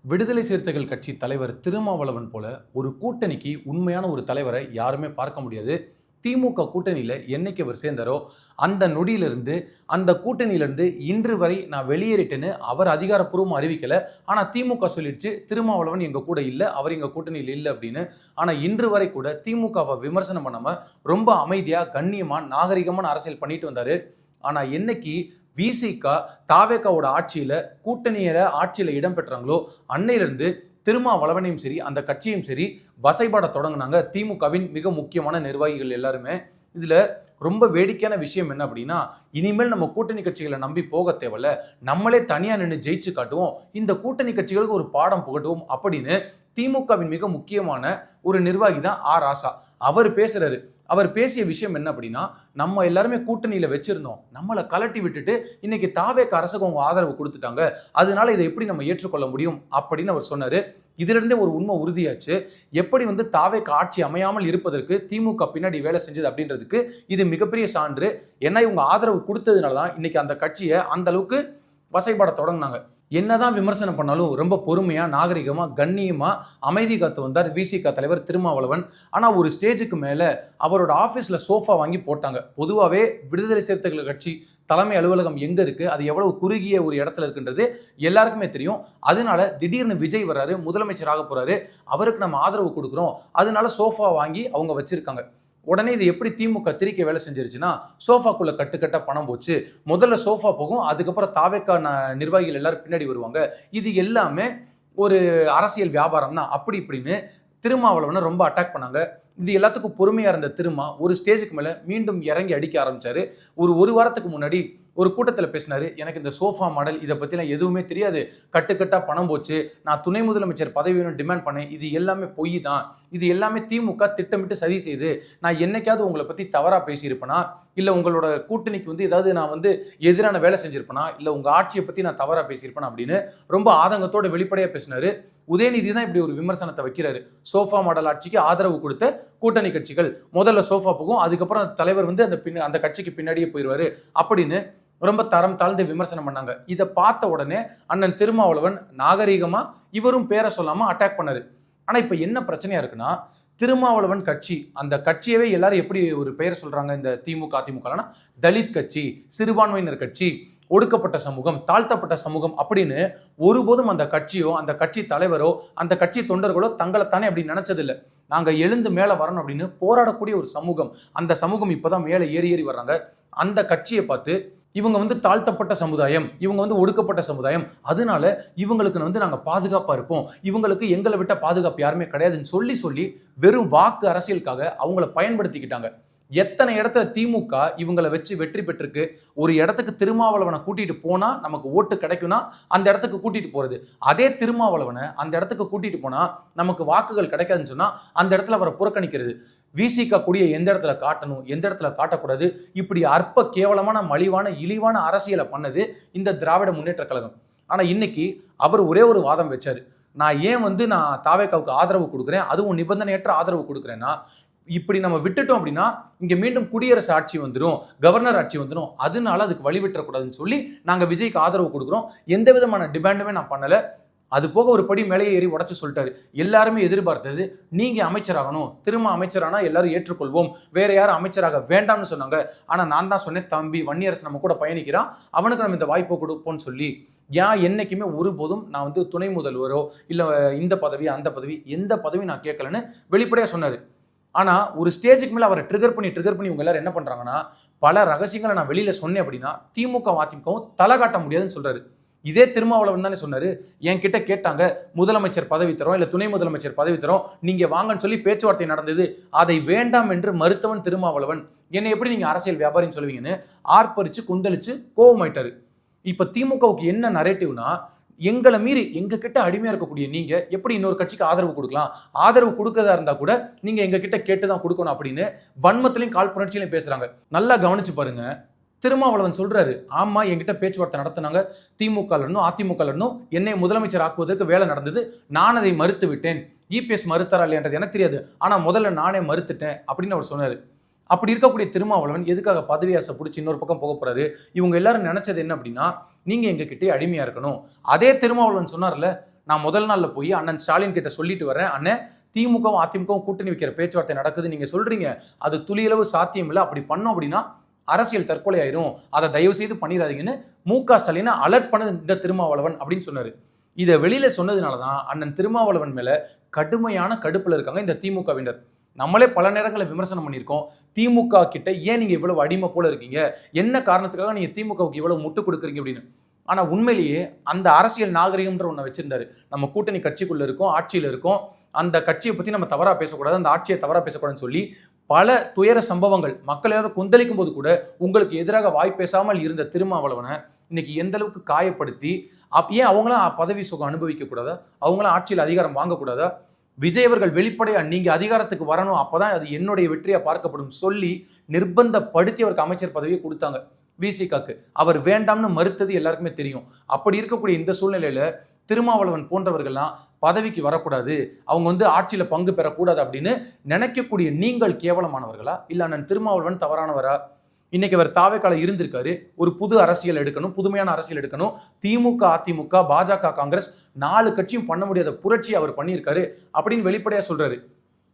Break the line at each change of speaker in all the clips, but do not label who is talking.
விடுதலை சிறுத்தைகள் கட்சி தலைவர் திருமாவளவன் போல ஒரு கூட்டணிக்கு உண்மையான ஒரு தலைவரை யாருமே பார்க்க முடியாது. திமுக கூட்டணியில் என்னைக்கு அவர் சேர்ந்தாரோ அந்த நொடியிலிருந்து அந்த கூட்டணியிலிருந்து இன்று வரை நான் வெளியேறிட்டேன்னு அவர் அதிகாரப்பூர்வமாக அறிவிக்கலை. ஆனால் திமுக சொல்லிடுச்சு திருமாவளவன் எங்கள் கூட இல்லை, அவர் எங்கள் கூட்டணியில் இல்லை அப்படின்னு. ஆனால் இன்று வரை கூட திமுகவை விமர்சனம் பண்ணாமல் ரொம்ப அமைதியாக கண்ணியமாக நாகரிகமான அரசியல் பண்ணிட்டு வந்தார். ஆனால் என்னைக்கு விசிக தாவேக்காவோட ஆட்சியில் கூட்டணியில ஆட்சியில் இடம்பெற்றாங்களோ அன்னையிலிருந்து திருமாவளவனையும் சரி அந்த கட்சியும் சரி வசைபாட தொடங்கினாங்க திமுகவின் மிக முக்கியமான நிர்வாகிகள் எல்லாருமே. இதுல ரொம்ப வேடிக்கையான விஷயம் என்ன அப்படின்னா, இனிமேல் நம்ம கூட்டணி கட்சிகளை நம்பி போக தேவையில்ல, நம்மளே தனியா நின்று ஜெயிச்சு காட்டுவோம், இந்த கூட்டணி கட்சிகளுக்கு ஒரு பாடம் புகட்டுவோம் அப்படின்னு திமுகவின் மிக முக்கியமான ஒரு நிர்வாகி தான் ராசா. அவர் பேசுறாரு. அவர் பேசிய விஷயம் என்ன அப்படின்னா, நம்ம எல்லாருமே கூட்டணியில வச்சிருந்தோம், நம்மளை கலட்டி விட்டுட்டு இன்னைக்கு தாவேக்கு அரசுக்கு அவங்க ஆதரவு கொடுத்துட்டாங்க, அதனால இதை எப்படி நம்ம ஏற்றுக்கொள்ள முடியும் அப்படின்னு அவர் சொன்னாரு. இதுல இருந்தே ஒரு உண்மை உறுதியாச்சு. எப்படி தாவேக்கு ஆட்சி அமையாமல் இருப்பதற்கு திமுக பின்னாடி வேலை செஞ்சது அப்படின்றதுக்கு இது மிகப்பெரிய சான்று. ஏன்னா இவங்க ஆதரவு கொடுத்ததுனாலதான் இன்னைக்கு அந்த கட்சியை அந்த அளவுக்கு வசைபாட தொடங்கினாங்க. என்னதான் விமர்சனம் பண்ணாலும் ரொம்ப பொறுமையா நாகரிகமா கண்ணியமா அமைதி காத்து வந்தார் விசிக தலைவர் திருமாவளவன். ஆனா ஒரு ஸ்டேஜுக்கு மேல அவரோட ஆபீஸ்ல சோஃபா வாங்கி போட்டாங்க. பொதுவாகவே விடுதலை சிறுத்தைகள் கட்சி தலைமை அலுவலகம் எங்க இருக்கு, அது எவ்வளவு குறுகிய ஒரு இடத்துல இருக்குன்றது எல்லாருக்குமே தெரியும். அதனால திடீர்னு விஜய் வர்றாரு, முதலமைச்சராக போறாரு, அவருக்கு நம்ம ஆதரவு கொடுக்குறோம், அதனால சோஃபா வாங்கி அவங்க வச்சிருக்காங்க. உடனே இது எப்படி திமுக திரிக்க வேலை செஞ்சிருச்சுன்னா, சோஃபாக்குள்ள கட்டுக்கட்ட பணம் போச்சு, முதல்ல சோஃபா போகும், அதுக்கப்புறம் தாவேக்கா நிர்வாகிகள் எல்லாரும் பின்னாடி வருவாங்க, இது எல்லாமே ஒரு அரசியல் வியாபாரம் தான் அப்படி இப்படின்னு திருமாவளவனை ரொம்ப அட்டாக் பண்ணாங்க. இது எல்லாத்துக்கும் பொறுமையா இருந்த திருமா ஒரு ஸ்டேஜுக்கு மேல மீண்டும் இறங்கி அடிக்க ஆரம்பிச்சாரு. ஒரு வாரத்துக்கு முன்னாடி ஒரு கூட்டத்தில் பேசினாரு, எனக்கு இந்த சோஃபா மாடல் இதை பற்றிலாம் எதுவுமே தெரியாது, கட்டுக்கட்டா பணம் போச்சு, நான் துணை முதலமைச்சர் பதவி வேணும் டிமாண்ட் பண்ணேன், இது எல்லாமே பொய் தான், இது எல்லாமே திமுக திட்டமிட்டு சதி செய்து, நான் என்னைக்காவது உங்களை பற்றி தவறாக பேசியிருப்பேனா, இல்லை உங்களோட கூட்டணிக்கு ஏதாவது நான் எதிரான வேலை செஞ்சிருப்பேனா, இல்லை உங்கள் ஆட்சியை பற்றி நான் தவறாக பேசியிருப்பேனா அப்படின்னு ரொம்ப ஆதங்கத்தோட வெளிப்படையாக பேசினாரு. உதயநிதி தான் இப்படி ஒரு விமர்சனத்தை வைக்கிறாரு. சோஃபா மாடல் ஆட்சிக்கு ஆதரவு கொடுத்த கூட்டணி கட்சிகள் முதல்ல சோஃபா போகும், அதுக்கப்புறம் தலைவர் அந்த கட்சிக்கு பின்னாடியே போயிடுவாரு அப்படின்னு ரொம்ப தரம் தாழ்ந்து விமர்சனம் பண்ணாங்க. இதை பார்த்த உடனே அண்ணன் திருமாவளவன் நாகரீகமா இவரும் பேரை சொல்லாம அட்டாக் பண்ணாரு. ஆனா இப்ப என்ன பிரச்சனையா இருக்குன்னா, திருமாவளவன் கட்சி அந்த கட்சியவே எல்லாரும் எப்படி ஒரு பெயர் சொல்றாங்க இந்த திமுக அதிமுக, தலித் கட்சி, சிறுபான்மையினர் கட்சி, ஒடுக்கப்பட்ட சமூகம், தாழ்த்தப்பட்ட சமூகம் அப்படின்னு ஒருபோதும் அந்த கட்சியோ அந்த கட்சி தலைவரோ அந்த கட்சி தொண்டர்களோ தங்களைத்தானே அப்படி நினைச்சதில்லை. நாங்க எழுந்து மேல வரணும் அப்படின்னு போராடக்கூடிய ஒரு சமூகம். அந்த சமூகம் இப்பதான் மேல ஏறி ஏறி வர்றாங்க. அந்த கட்சியை பார்த்து இவங்க தாழ்த்தப்பட்ட சமுதாயம், இவங்க ஒடுக்கப்பட்ட சமுதாயம், அதனால இவங்களுக்கு நாங்க பாதுகாப்பா இருப்போம், இவங்களுக்கு எங்களை விட்ட பாதுகாப்பு யாருமே கிடையாதுன்னு சொல்லி சொல்லி வெறும் வாக்கு அரசியலுக்காக அவங்கள பயன்படுத்திக்கிட்டாங்க. எத்தனை இடத்துல திமுக இவங்களை வச்சு வெற்றி பெற்றிருக்கு. ஒரு இடத்துக்கு திருமாவளவனை கூட்டிட்டு போனா நமக்கு ஓட்டு கிடைக்கும்னா அந்த இடத்துக்கு கூட்டிட்டு போறது, அதே திருமாவளவனை அந்த இடத்துக்கு கூட்டிட்டு போனா நமக்கு வாக்குகள் கிடைக்காதுன்னு சொன்னா அந்த இடத்துல அவரை புறக்கணிக்கிறது. விசிக கூடிய எந்த இடத்துல காட்டணும் எந்த இடத்துல காட்டக்கூடாது, இப்படி அற்ப கேவலமான மலிவான இழிவான அரசியலை பண்ணது இந்த திராவிட முன்னேற்ற கழகம். ஆனா இன்னைக்கு அவர் ஒரே ஒரு வாதம் வச்சாரு, நான் ஏன் நான் தாவேக்காவுக்கு ஆதரவு கொடுக்குறேன், அதுவும் நிபந்தனையற்ற ஆதரவு கொடுக்குறேன்னா, இப்படி நம்ம விட்டுட்டோம் அப்படின்னா இங்க மீண்டும் குடியரசு ஆட்சி வந்துடும், கவர்னர் ஆட்சி வந்துடும், அதனால அதுக்கு வழிவிட்டக்கூடாதுன்னு சொல்லி நாங்க விஜய்க்கு ஆதரவு கொடுக்குறோம், எந்த விதமான டிமாண்டுமே நான் பண்ணல. அது போக ஒரு படி மேலே ஏறி உடச்சு சொல்லிட்டாரு. எல்லாருமே எதிர்பார்த்தது நீங்க அமைச்சராகணும், திரும்ப அமைச்சரானா எல்லாரும் ஏற்றுக்கொள்வோம், வேற யாரும் அமைச்சராக வேண்டாம்னு சொன்னாங்க. ஆனா நான் தான் சொன்னேன், தம்பி வன்னியரசு நம்ம கூட பயணிக்கிறான், அவனுக்கு நம்ம இந்த வாய்ப்பை கொடுப்போம்னு சொல்லி. ஏன் என்னைக்குமே ஒருபோதும் நான் துணை முதல்வரோ இல்ல இந்த பதவி அந்த பதவி எந்த பதவி நான் கேட்கலன்னு வெளிப்படையா சொன்னாரு. ஆனா ஒரு ஸ்டேஜுக்கு மேல அவரை ட்ரிகர் பண்ணி இவங்க எல்லாரும் என்ன பண்றாங்கன்னா, பல ரகசியங்களை நான் வெளியில சொன்னேன் அப்படின்னா திமுக அதிமுகவும் தலை காட்ட முடியாதுன்னு சொல்றாரு. இதே திருமாவளவன் தானே சொன்னாரு, என்கிட்ட கேட்டாங்க முதலமைச்சர் பதவி தரோம் இல்ல துணை முதலமைச்சர் பதவி தரோம், நீங்க வாங்கன்னு சொல்லி பேச்சுவார்த்தை நடந்தது, அதை வேண்டாம் என்று மறுத்தவன் திருமாவளவன், என்னை எப்படி நீங்க அரசியல் வியாபாரின்னு சொல்லுவீங்கன்னு ஆர்ப்பரிச்சு கொந்தளிச்சு கோவமாயிட்டாரு. இப்ப திமுகவுக்கு என்ன நரேட்டிவ்னா, எங்களை மீறி எங்க கிட்ட அடிமையா இருக்கக்கூடிய நீங்க எப்படி இன்னொரு கட்சிக்கு ஆதரவு கொடுக்கலாம், ஆதரவு கொடுக்கறதா இருந்தா கூட நீங்க எங்க கிட்ட கேட்டுதான் கொடுக்கணும் அப்படின்னு வன்மத்திலையும் காழ்ப்புணர்ச்சியிலையும் பேசுறாங்க. நல்லா கவனிச்சு பாருங்க. திருமாவளவன் சொல்றாரு, ஆமா என்கிட்ட பேச்சுவார்த்தை நடத்தினாங்க, திமுக அதிமுக என்னை முதலமைச்சர் ஆக்குவதற்கு வேலை நடந்தது, நான் அதை மறுத்து விட்டேன், இபிஎஸ் மறுத்தாரா இல்லையன்றது எனக்கு தெரியாது, ஆனா முதல்ல நானே மறுத்துட்டேன் அப்படின்னு அவர் சொன்னாரு. அப்படி இருக்கக்கூடிய திருமாவளவன் எதுக்காக பதவி ஆசை பிடிச்சி இன்னொரு பக்கம் போக போறாரு? இவங்க எல்லாரும் நினைச்சது என்ன அப்படின்னா, நீங்க எங்க கிட்டே அடிமையா இருக்கணும். அதே திருமாவளவன் சொன்னார்ல, நான் முதல் நாள்ல போய் அண்ணன் ஸ்டாலின் கிட்ட சொல்லிட்டு வரேன், அண்ணன் திமுகவும் அதிமுகவும் கூட்டணி வைக்கிற பேச்சுவார்த்தை நடக்குது, நீங்க சொல்றீங்க அது துளியளவு சாத்தியம் இல்லை, அப்படி பண்ணோம் அப்படின்னா அரசியல் தற்கொலை ஆயிரும், அதை தயவு செய்து பண்ணிடாதீங்கன்னு மு.க. ஸ்டாலினை அலர்ட் பண்ணது இந்த திருமாவளவன் அப்படின்னு சொன்னாரு. இதை வெளியில சொன்னதுனாலதான் அண்ணன் திருமாவளவன் மேல கடுமையான கடுப்புல இருக்காங்க இந்த திமுகவினர். நம்மளே பல நேரங்களில் விமர்சனம் பண்ணியிருக்கோம், திமுக கிட்ட ஏன் நீங்க இவ்வளவு அடிமை போல இருக்கீங்க, என்ன காரணத்துக்காக நீங்க திமுகவுக்கு இவ்வளவு முட்டு கொடுக்குறீங்க அப்படின்னு. ஆனா உண்மையிலேயே அந்த அரசியல் நாகரிகம்ன்ற ஒண்ணு வச்சிருந்தாரு. நம்ம கூட்டணி கட்சிக்குள்ள இருக்கோம், ஆட்சியில இருக்கோம், அந்த கட்சியை பத்தி நம்ம தவறா பேசக்கூடாது, அந்த ஆட்சியை தவறா பேசக்கூடாதுன்னு சொல்லி பல துயர சம்பவங்கள் மக்கள் யாரும் கொந்தளிக்கும் போது கூட உங்களுக்கு எதிராக வாய் பேசாமல் இருந்த திருமாவளவனை இன்னைக்கு எந்த அளவுக்கு காயப்படுத்தி, ஏன் அவங்களாம் பதவி சுகம் அனுபவிக்க கூடாதா, அவங்களாம் ஆட்சியில் அதிகாரம் வாங்கக்கூடாதா, விஜய் அவர்கள் வெளிப்படையா நீங்க அதிகாரத்துக்கு வரணும், அப்பதான் அது என்னுடைய வெற்றியா பார்க்கப்படும் சொல்லி நிர்பந்தப்படுத்தி அவருக்கு அமைச்சர் பதவியை கொடுத்தாங்க விசிகாக்கு. அவர் வேண்டாம்னு மறுத்தது எல்லாருக்குமே தெரியும். அப்படி இருக்கக்கூடிய இந்த சூழ்நிலையில திருமாவளவன் போன்றவர்கள்லாம் பதவிக்கு வரக்கூடாது, அவங்க ஆட்சியில பங்கு பெறக்கூடாது அப்படின்னு நினைக்கக்கூடிய நீங்கள் கேவலமானவர்களா, இல்ல அண்ணன் திருமாவளவன் தவறானவரா? இன்னைக்கு அவர் தாவேக்கால இருந்திருக்காரு, ஒரு புது அரசியல் எடுக்கணும், புதுமையான அரசியல் எடுக்கணும், திமுக அதிமுக பாஜக காங்கிரஸ் 4 கட்சியும் பண்ண முடியாத புரட்சி அவர் பண்ணியிருக்காரு அப்படின்னு வெளிப்படையா சொல்றாரு.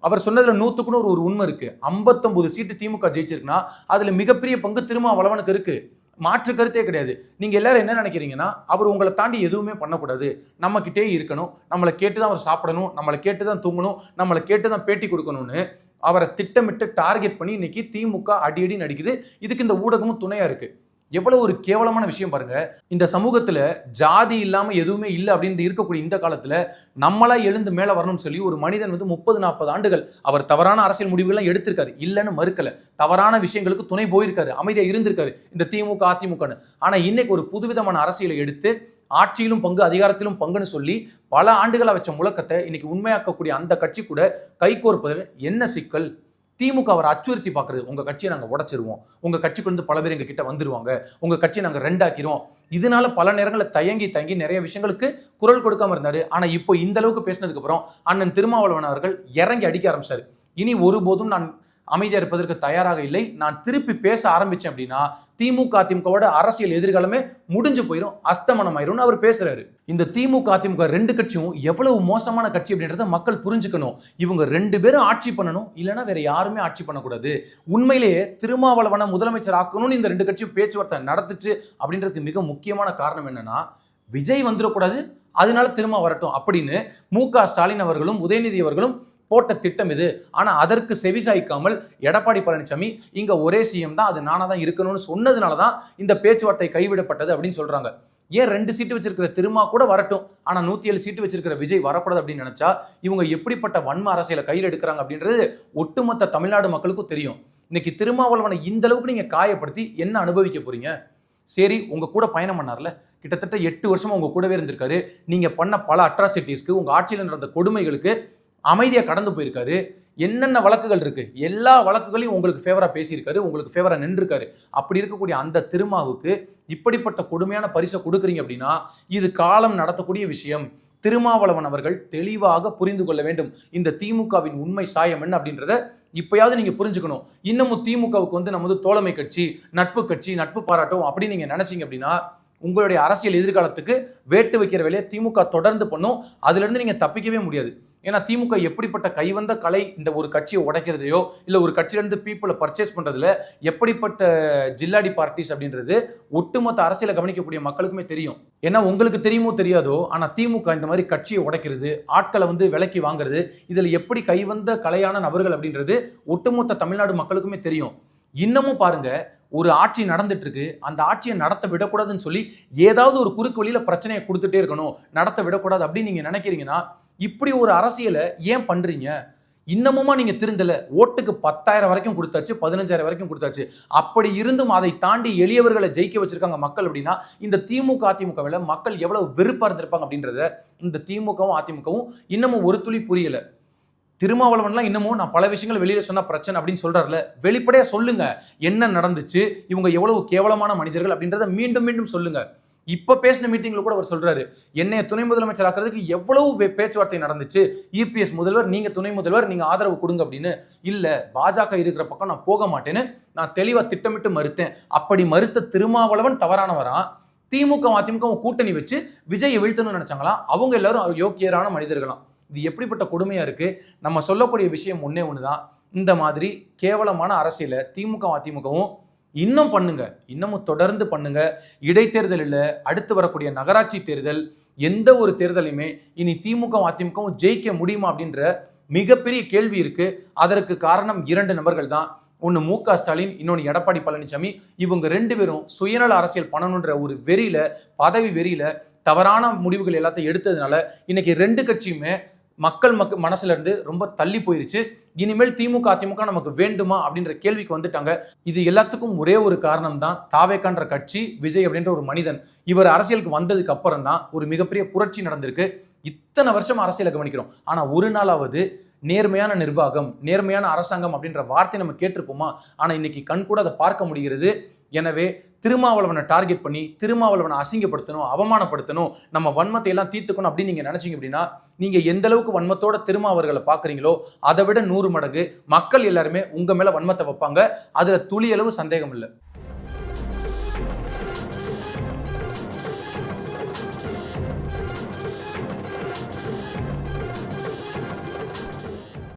அவர் சொன்னதுல 100க்கு 100 ஒரு உண்மை இருக்கு. 59 சீட்டு திமுக ஜெயிச்சிருக்குன்னா அதுல மிகப்பெரிய பங்கு திருமாவளவனுக்கு இருக்கு, மாற்று கருத்தே கிடையாது. நீங்க எல்லாரும் என்ன நினைக்கிறீங்கன்னா, அவர் உங்களை தாண்டி எதுவுமே பண்ணக்கூடாது, நம்ம கிட்டே இருக்கணும், நம்மளை கேட்டுதான் அவர் சாப்பிடணும், நம்மளை கேட்டுதான் தூங்கணும், நம்மளை கேட்டுதான் பேட்டி கொடுக்கணும்னு அவரை திட்டமிட்டு டார்கெட் பண்ணி இன்னைக்கு திமுக அடி நடிக்குது. இதுக்கு இந்த ஊடகமும் துணையா இருக்கு. எவ்வளவு ஒரு கேவலமான விஷயம் பாருங்க. இந்த சமூகத்துல ஜாதி இல்லாம எதுவுமே இல்லை அப்படின்னு இருக்கக்கூடிய இந்த காலத்துல நம்மளா எழுந்து மேல வரணும்னு சொல்லி ஒரு மனிதன் 30-40 ஆண்டுகள் அவர் தவறான அரசியல் முடிவுகள்லாம் எடுத்திருக்காரு, இல்லைன்னு மறுக்கல, தவறான விஷயங்களுக்கு துணை போயிருக்காரு, அமைதியா இருந்திருக்காரு இந்த திமுக அதிமுகன்னு. ஆனா இன்னைக்கு ஒரு புதுவிதமான அரசியலை எடுத்து ஆட்சியிலும் பங்கு அதிகாரத்திலும் பங்குன்னு சொல்லி பல ஆண்டுகளா வச்ச முழக்கத்தை இன்னைக்கு உண்மையாக்கக்கூடிய அந்த கட்சி கூட கைகோர்ப்பதில் என்ன சிக்கல்? திமுக அவரை அச்சுறுத்தி பார்க்கறது, உங்க கட்சியை நாங்கள் உடைச்சிருவோம், உங்க கட்சிக்கு பல பேர் எங்க கிட்ட வந்துருவாங்க, உங்க கட்சியை நாங்கள் 2 ஆக்கிறோம். இதனால பல நேரங்களில் தயங்கி நிறைய விஷயங்களுக்கு குரல் கொடுக்காம இருந்தாரு. ஆனா இப்போ இந்த அளவுக்கு பேசினதுக்கு அப்புறம் அண்ணன் திருமாவளவன் அவர்கள் இறங்கி அடிக்க ஆரம்பிச்சாரு. இனி ஒருபோதும் நான் அமைதியா இருப்பதற்கு தயாராக இல்லை, நான் திருப்பி பேச ஆரம்பிச்சேன் அப்படின்னா திமுக அதிமுகவோட அரசியல் எதிர்காலமே முடிஞ்சு போயிடும், அஸ்தமனம் ஆயிரும் அவர் பேசுறாரு. இந்த திமுக அதிமுக 2 கட்சியும் எவ்வளவு மோசமான கட்சி அப்படின்றத மக்கள் புரிஞ்சுக்கணும். இவங்க 2 பேரும் ஆட்சி பண்ணணும், இல்லைன்னா வேற யாருமே ஆட்சி பண்ணக்கூடாது. உண்மையிலேயே திருமாவளவனை முதலமைச்சர் ஆக்கணும்னு இந்த 2 கட்சியும் பேச்சுவார்த்தை நடத்துச்சு அப்படின்றதுக்கு மிக முக்கியமான காரணம் என்னன்னா, விஜய் வந்துடக்கூடாது, அதனால திரும்ப வரட்டும் அப்படின்னு மு.க. ஸ்டாலின் அவர்களும் உதயநிதி அவர்களும் போட்ட திட்டம் இது. ஆனா அதற்கு செவிசாய்க்காமல் எடப்பாடி பழனிசாமி இங்க ஒரே சிஎம் தான், அது நானா தான் இருக்கணும்னு சொன்னதுனாலதான் இந்த பேச்சுவார்த்தை கைவிடப்பட்டது அப்படின்னு சொல்றாங்க. ஏன் 2 சீட்டு வச்சிருக்கிற திருமா கூட வரட்டும், ஆனா 107 சீட்டு வச்சிருக்கிற விஜய் வரக்கூடாது அப்படின்னு நினைச்சா இவங்க எப்படிப்பட்ட வன்ம அரசியலை கையில் எடுக்கிறாங்க அப்படின்றது ஒட்டுமொத்த தமிழ்நாடு மக்களுக்கும் தெரியும். இன்னைக்கு திருமாவளவனை இந்த அளவுக்கு நீங்க காயப்படுத்தி என்ன அனுபவிக்க போறீங்க? சரி, உங்க கூட பயணம் பண்ணார்ல, கிட்டத்தட்ட 8 வருஷமா உங்க கூடவே இருந்திருக்காரு, நீங்க பண்ண பல அட்ராசிட்டிஸ்க்கு, உங்க ஆட்சியில் நடந்த கொடுமைகளுக்கு அமைதியா கடந்து போயிருக்காரு. என்னென்ன வழக்குகள் இருக்கு, எல்லா வழக்குகளையும் உங்களுக்கு ஃபேவரா பேசியிருக்காரு, உங்களுக்கு ஃபேவரா நின்றுருக்காரு. அப்படி இருக்கக்கூடிய அந்த திருமாவுக்கு இப்படிப்பட்ட கொடுமையான பரிசை கொடுக்குறீங்க அப்படின்னா இது காலம் நடத்தக்கூடிய விஷயம். திருமாவளவன் அவர்கள் தெளிவாக புரிந்து கொள்ள வேண்டும் இந்த திமுகவின் உண்மை சாயம் என்ன அப்படின்றத இப்பயாவது நீங்க புரிஞ்சுக்கணும். இன்னமும் திமுகவுக்கு நம்ம தோழமை கட்சி, நட்பு கட்சி, நட்பு பாராட்டும் அப்படின்னு நீங்க நினைச்சீங்க அப்படின்னா உங்களுடைய அரசியல் எதிர்காலத்துக்கு வேட்டு வைக்கிற வேலையை திமுக தொடர்ந்து பண்ணும். அதுல இருந்து நீங்க தப்பிக்கவே முடியாது. ஏன்னா திமுக எப்படிப்பட்ட கைவந்த கலை இந்த ஒரு கட்சியை உடைக்கிறதையோ இல்ல ஒரு கட்சியிலிருந்து பீப்புளை பர்ச்சேஸ் பண்றதுல எப்படிப்பட்ட ஜில்லாடி பார்ட்டிஸ் அப்படின்றது ஒட்டுமொத்த அரசியலை கவனிக்கக்கூடிய மக்களுக்குமே தெரியும். ஏன்னா உங்களுக்கு தெரியுமோ தெரியாதோ, ஆனா திமுக இந்த மாதிரி கட்சியை உடைக்கிறது, ஆட்களை விலைக்கு வாங்குறது, இதுல எப்படி கைவந்த கலையான நபர்கள் அப்படின்றது ஒட்டுமொத்த தமிழ்நாடு மக்களுக்குமே தெரியும். இன்னமும் பாருங்க, ஒரு ஆட்சி நடந்துட்டு இருக்கு, அந்த ஆட்சியை நடத்த விடக்கூடாதுன்னு சொல்லி ஏதாவது ஒரு குறுக்கு வழியில பிரச்சனையை கொடுத்துட்டே இருக்கணும், நடத்த விடக்கூடாது அப்படின்னு நீங்க நினைக்கிறீங்கன்னா இப்படி ஒரு அரசியலை ஏன் பண்றீங்க? இன்னமுமா நீங்க திருந்தல. ஓட்டுக்கு 10,000 வரைக்கும் கொடுத்தாச்சு, 15,000 வரைக்கும் கொடுத்தாச்சு. அப்படி இருந்தும் அதை தாண்டி எளியவர்களை ஜெயிக்க வச்சிருக்காங்க மக்கள் அப்படின்னா இந்த திமுக அதிமுகவில் மக்கள் எவ்வளவு வெறுப்பா இருந்திருப்பாங்க அப்படின்றத இந்த திமுகவும் அதிமுகவும் இன்னமும் ஒரு துளி புரியல. திருமாவளவன்லாம் இன்னமும் நான் பல விஷயங்கள் வெளியில சொன்னா பிரச்சனை அப்படின்னு சொல்றாருல, வெளிப்படையா சொல்லுங்க என்ன நடந்துச்சு, இவங்க எவ்வளவு கேவலமான மனிதர்கள் அப்படின்றத மீண்டும் மீண்டும் சொல்லுங்க. இப்ப பேசின மீட்டிங்ல கூட அவர் சொல்றாரு, என்னைய துணை முதலமைச்சர் ஆக்குறதுக்கு எவ்வளவு பேச்சுவார்த்தை நடந்துச்சு, இபிஎஸ் முதல்வர், நீங்க துணை முதல்வர், நீங்க ஆதரவு கொடுங்க அப்படின்னு. இல்ல, பாஜக இருக்கிற பக்கம் நான் போக மாட்டேன்னு நான் தெளிவா திட்டமிட்டு மறுத்தேன். அப்படி மறுத்த திருமாவளவன் தவறானவரா? திமுக அதிமுக கூட்டணி வச்சு விஜயை வீழ்த்தணும்னு நினைச்சாங்களாம். அவங்க எல்லாரும் யோக்கியரான மனிதர்களாம். இது எப்படிப்பட்ட கொடுமையா இருக்கு. நம்ம சொல்லக்கூடிய விஷயம் ஒன்னே ஒண்ணுதான், இந்த மாதிரி கேவலமான அரசியலை திமுக அதிமுகவும் இன்னும் பண்ணுங்க, இன்னமும் தொடர்ந்து பண்ணுங்க. இடைத்தேர்தல் இல்ல, அடுத்து வரக்கூடிய நகராட்சி தேர்தல், எந்த ஒரு தேர்தலையுமே இனி திமுக அதிமுகவும் ஜெயிக்க முடியுமா அப்படின்ற மிகப்பெரிய கேள்வி இருக்கு. அதற்கு காரணம் 2 நபர்கள் தான். ஒன்னு மு.க. ஸ்டாலின், இன்னொன்னு எடப்பாடி பழனிசாமி. இவங்க 2 பேரும் சுயநல அரசியல் பண்ணணுன்ற ஒரு வெறியில, பதவி வெறியில தவறான முடிவுகள் எல்லாத்தையும் எடுத்ததுனால இன்னைக்கு 2 கட்சியுமே மக்கள் மனசுல இருந்து ரொம்ப தள்ளி போயிருச்சு. இனிமேல் திமுக அதிமுக நமக்கு வேண்டுமா அப்படின்ற கேள்விக்கு வந்துட்டாங்க. இது எல்லாத்துக்கும் ஒரே ஒரு காரணம் தான், தாவேக்கான்ற கட்சி, விஜய் அப்படின்ற ஒரு மனிதன். இவர் அரசியலுக்கு வந்ததுக்கு அப்புறம் தான் ஒரு மிகப்பெரிய புரட்சி நடந்திருக்கு. இத்தனை வருஷம் அரசியலை கவனிக்கிறோம், ஆனா ஒரு நாளாவது நேர்மையான நிர்வாகம், நேர்மையான அரசாங்கம் அப்படின்ற வார்த்தை நம்ம கேட்டிருப்போமா? ஆனா இன்னைக்கு கண் கூட அதை பார்க்க முடிகிறது. எனவே திருமாவளவனை டார்கெட் பண்ணி திருமாவளவனை அசிங்கப்படுத்தணும், அவமானப்படுத்தணும், நம்ம வன்மத்தை எல்லாம் தீர்த்துக்கணும் அப்படின்னு நீங்க நினைச்சீங்க அப்படின்னா, நீங்க எந்த அளவுக்கு வன்மத்தோட திருமாவர்களை பாக்குறீங்களோ அதை விட 100 மடங்கு மக்கள் எல்லாருமே உங்க மேல வன்மத்தை வைப்பாங்க. அதுல துளி அளவு சந்தேகம் இல்லை.